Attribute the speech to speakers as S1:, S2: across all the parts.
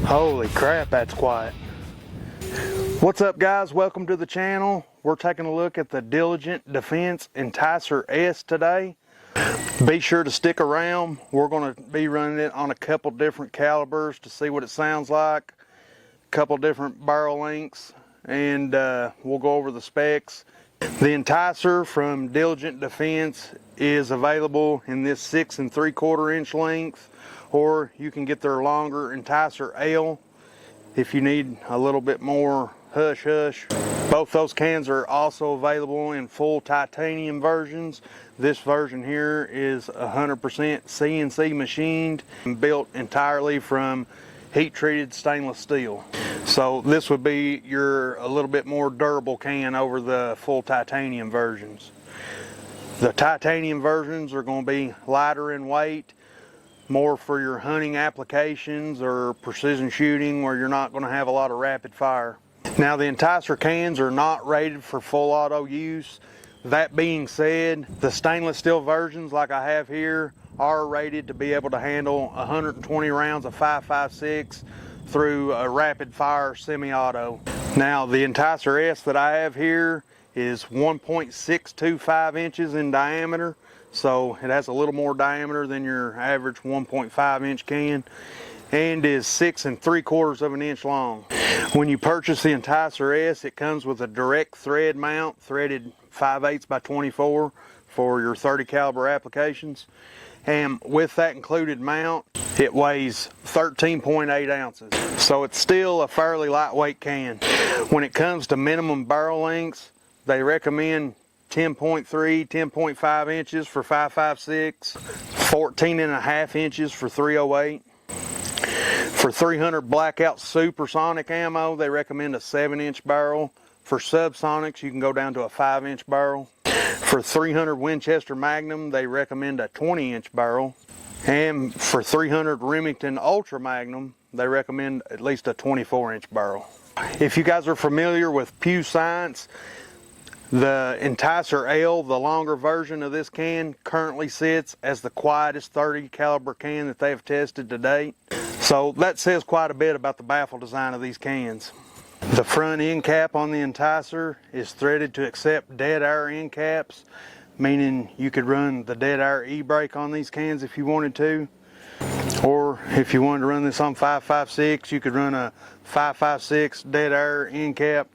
S1: Holy crap, that's quiet. What's up, guys? Welcome to the channel. We're taking a look at the Diligent Defense Enticer S today. Be sure to stick around. We're going to be running it on a couple different calibers to see what it sounds like, a couple different barrel lengths, and we'll go over the specs. The Enticer from Diligent Defense is available in this 6 3/4 inch length, or you can get their longer Enticer L if you need a little bit more hush. Both those cans are also available in full titanium versions. This version here is 100% CNC machined and built entirely from heat treated stainless steel. So this would be your a little bit more durable can over the full titanium versions. The titanium versions are going to be lighter in weight, more for your hunting applications or precision shooting where you're not going to have a lot of rapid fire. Now, the Enticer cans are not rated for full auto use. That being said, the stainless steel versions like I have here are rated to be able to handle 120 rounds of 5.56 through a rapid fire semi-auto. Now, the Enticer S that I have here is 1.625 inches in diameter, so it has a little more diameter than your average 1.5 inch can, and is 6 3/4 inch long. When you purchase the Enticer S, it comes with a direct thread mount, threaded 5/8 by 24 for your 30 caliber applications. And with that included mount, it weighs 13.8 ounces. So it's still a fairly lightweight can. When it comes to minimum barrel lengths, they recommend 10.3, 10.5 inches for 5.56, 14.5 inches for 308. For 300 blackout supersonic ammo, they recommend a 7-inch barrel. For subsonics, you can go down to a 5-inch barrel. For 300 Winchester Magnum, they recommend a 20-inch barrel. And for 300 Remington Ultra Magnum, they recommend at least a 24-inch barrel. If you guys are familiar with Pew Science, the Enticer L, the longer version of this can, currently sits as the quietest 30 caliber can that they've tested to date. So that says quite a bit about the baffle design of these cans. The front end cap on the Enticer is threaded to accept dead air end caps, meaning you could run the dead air e-brake on these cans if you wanted to. Or if you wanted to run this on 5.56, you could run a 5.56 dead air end cap.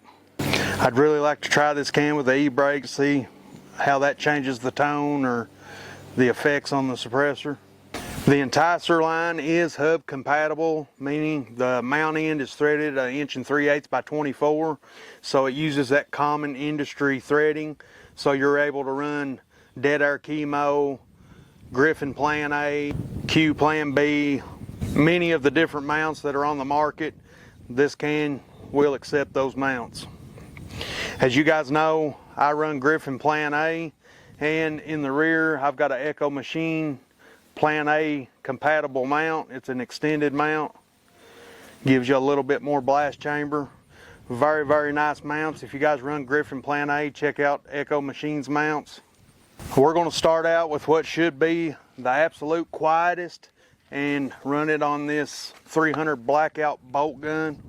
S1: I'd really like to try this can with the e-brake, see how that changes the tone or the effects on the suppressor. The Enticer line is hub compatible, meaning the mount end is threaded 1 3/8 by 24, so it uses that common industry threading, so you're able to run dead air chemo, Griffin Plan A, Q Plan B, many of the different mounts that are on the market. This can will accept those mounts. As you guys know, I run Griffin Plan A, and in the rear I've got an Echo Machine Plan A compatible mount. It's an extended mount, gives you a little bit more blast chamber. Very nice mounts. If you guys run Griffin Plan A, check out Echo Machine's mounts. We're going to start out with what should be the absolute quietest and run it on this 300 blackout bolt gun.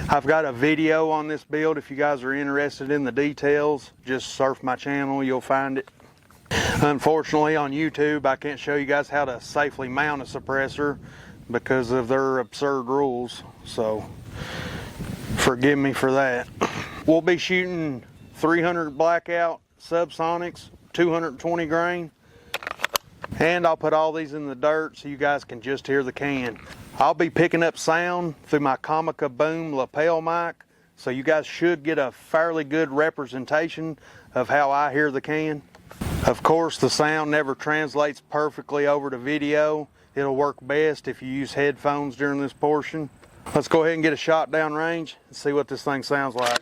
S1: I've got a video on this build. If you guys are interested in the details, just surf my channel, you'll find it. Unfortunately, on YouTube, I can't show you guys how to safely mount a suppressor because of their absurd rules, so forgive me for that. We'll be shooting 300 blackout subsonics, 220 grain, and I'll put all these in the dirt so you guys can just hear the can. I'll be picking up sound through my Comica Boom lapel mic, so you guys should get a fairly good representation of how I hear the can. Of course, the sound never translates perfectly over to video. It'll work best if you use headphones during this portion. Let's go ahead and get a shot down range and see what this thing sounds like.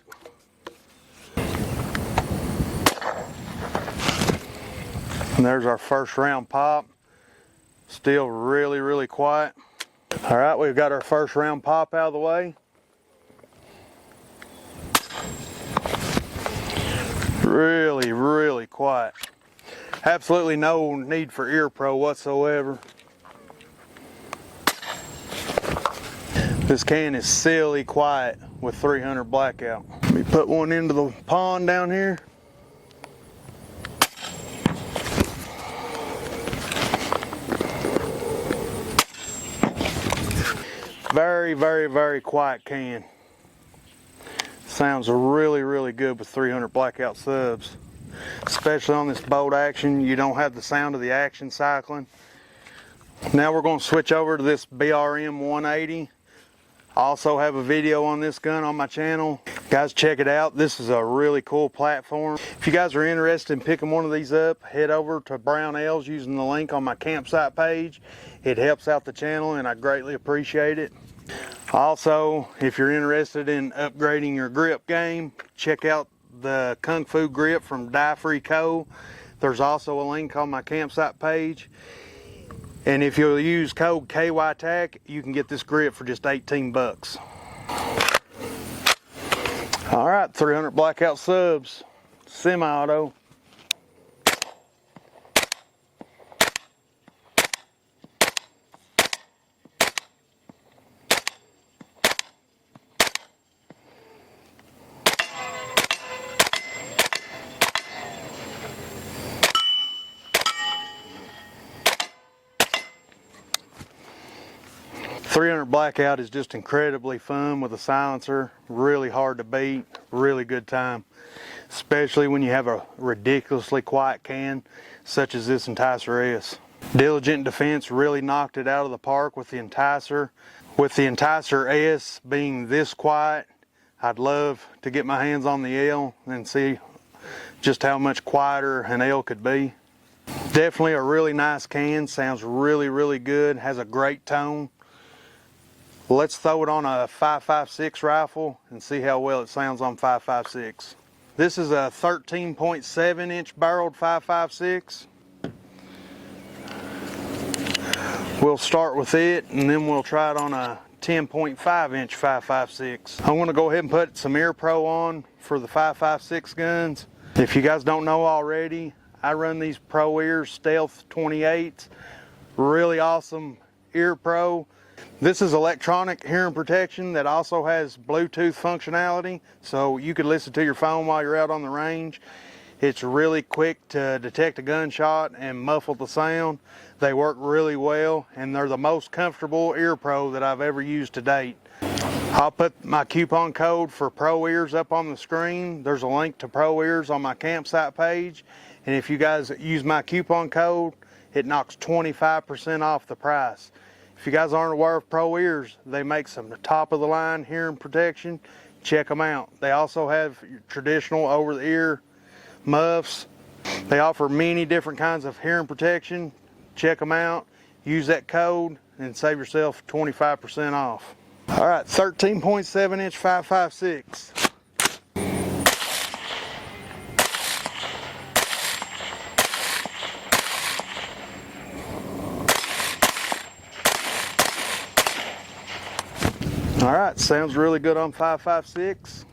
S1: And there's our first round pop. Still really quiet. All right, we've got our first round pop out of the way. Really quiet. Absolutely no need for ear pro whatsoever. This can is silly quiet with 300 blackout. Let me put one into the pond down here. Very, very, very quiet can. Sounds really, really good with 300 blackout subs. Especially on this bolt action, you don't have the sound of the action cycling. Now we're going to switch over to this BRM 180. I also have a video on this gun on my channel. Guys, check it out. This is a really cool platform. If you guys are interested in picking one of these up, head over to Brownells using the link on my campsite page. It helps out the channel and I greatly appreciate it. Also, if you're interested in upgrading your grip game, check out the Kung Fu grip from Die Free Co. There's also a link on my campsite page. And if you'll use code KYTAC, you can get this grip for just 18 bucks. All right, 300 blackout subs, semi-auto. .300 blackout is just incredibly fun with a silencer, really hard to beat, really good time, especially when you have a ridiculously quiet can such as this Enticer S. Diligent Defense really knocked it out of the park with the Enticer. With the Enticer S being this quiet, I'd love to get my hands on the L and see just how much quieter an L could be. Definitely a really nice can, sounds really, really good, has a great tone. Let's throw it on a 5.56 rifle and see how well it sounds on 5.56. This is a 13.7 inch barreled 5.56. We'll start with it and then we'll try it on a 10.5 inch 5.56. I'm going to go ahead and put some ear pro on for the 5.56 guns. If you guys don't know already, I run these Pro Ears Stealth 28s. Really awesome ear pro. This is electronic hearing protection that also has Bluetooth functionality, so you could listen to your phone while you're out on the range. It's really quick to detect a gunshot and muffle the sound. They work really well, and they're the most comfortable ear pro that I've ever used to date. I'll put my coupon code for Pro Ears up on the screen. There's a link to Pro Ears on my campsite page, and if you guys use my coupon code, it knocks 25% off the price. If you guys aren't aware of Pro Ears, they make some top of the line hearing protection. Check them out. They also have traditional over the ear muffs. They offer many different kinds of hearing protection. Check them out. Use that code and save yourself 25% off. All right, 13.7 inch 5.56. All right, sounds really good on 5.56.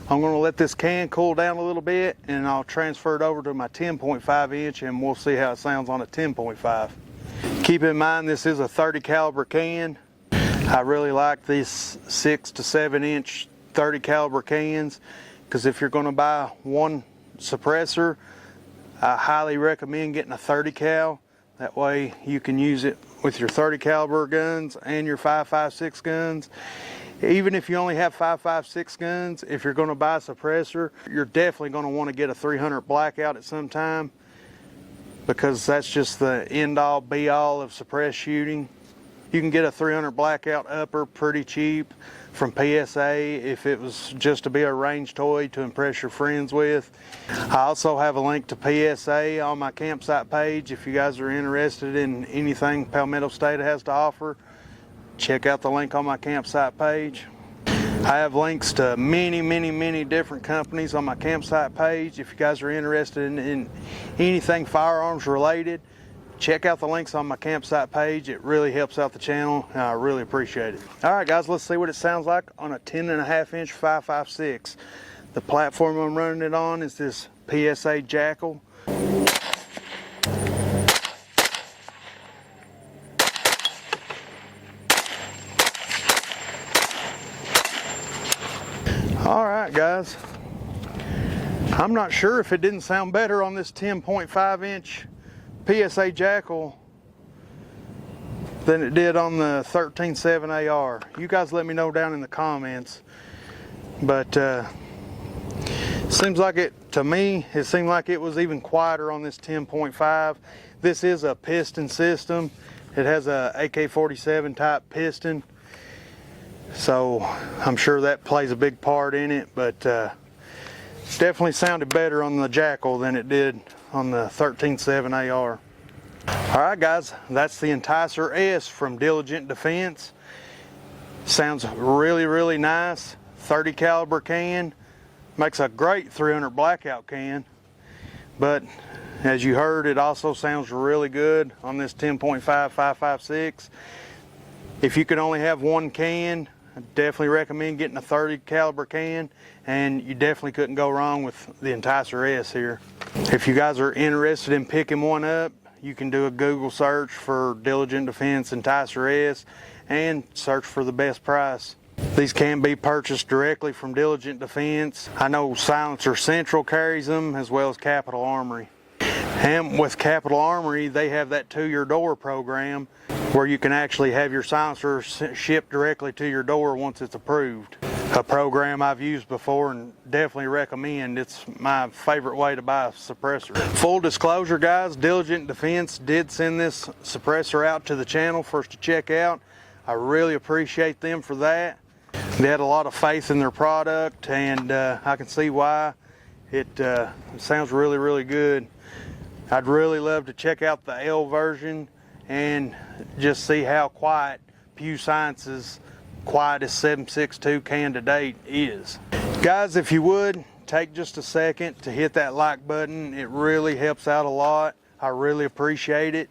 S1: I'm going to let this can cool down a little bit and I'll transfer it over to my 10.5 inch and we'll see how it sounds on a 10.5. Keep in mind this is a 30 caliber can. I really like these 6 to 7 inch 30 caliber cans because if you're going to buy one suppressor, I highly recommend getting a 30 cal. That way you can use it with your 30 caliber guns and your 5.56 guns. Even if you only have 5.56 guns, if you're going to buy a suppressor, you're definitely going to want to get a 300 blackout at some time because that's just the end all be all of suppressed shooting. You can get a 300 blackout upper pretty cheap from PSA if it was just to be a range toy to impress your friends with. I also have a link to PSA on my campsite page if you guys are interested in anything Palmetto State has to offer. Check out the link on my campsite page. I have links to many different companies on my campsite page. If you guys are interested in anything firearms related, check out the links on my campsite page. It really helps out the channel and I really appreciate it. All right guys, let's see what it sounds like on a 10.5 inch 5.56. The platform I'm running it on is this PSA Jackal. All right, guys. I'm not sure if it didn't sound better on this 10.5 inch PSA Jackal than it did on the 13.7 AR. You guys let me know down in the comments. But seems like to me, it seemed like it was even quieter on this 10.5. This is a piston system. It has a AK-47 type piston. So I'm sure that plays a big part in it, but definitely sounded better on the Jackal than it did on the 13.7 AR. Alright guys, that's the Enticer S from Diligent Defense. Sounds really nice. 30 caliber can. Makes a great 300 blackout can. But as you heard, it also sounds really good on this 10.5 5.56. If you can only have one can, I definitely recommend getting a 30 caliber can, and you definitely couldn't go wrong with the Enticer S here. If you guys are interested in picking one up, you can do a Google search for Diligent Defense Enticer S and search for the best price. These can be purchased directly from Diligent Defense. I know Silencer Central carries them, as well as Capital Armory. And with Capital Armory, they have that to your door program where you can actually have your silencer shipped directly to your door once it's approved. A program I've used before and definitely recommend. It's my favorite way to buy a suppressor. Full disclosure guys, Diligent Defense did send this suppressor out to the channel for us to check out. I really appreciate them for that. They had a lot of faith in their product, and I can see why. It sounds really good. I'd really love to check out the L version and just see how quiet Pew Science's quietest 7.62 can to date is. Guys, if you would, take just a second to hit that like button. It really helps out a lot. I really appreciate it.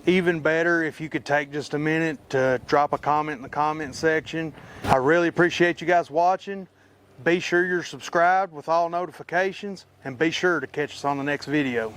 S1: Even better if you could take just a minute to drop a comment in the comment section. I really appreciate you guys watching. Be sure you're subscribed with all notifications, and be sure to catch us on the next video.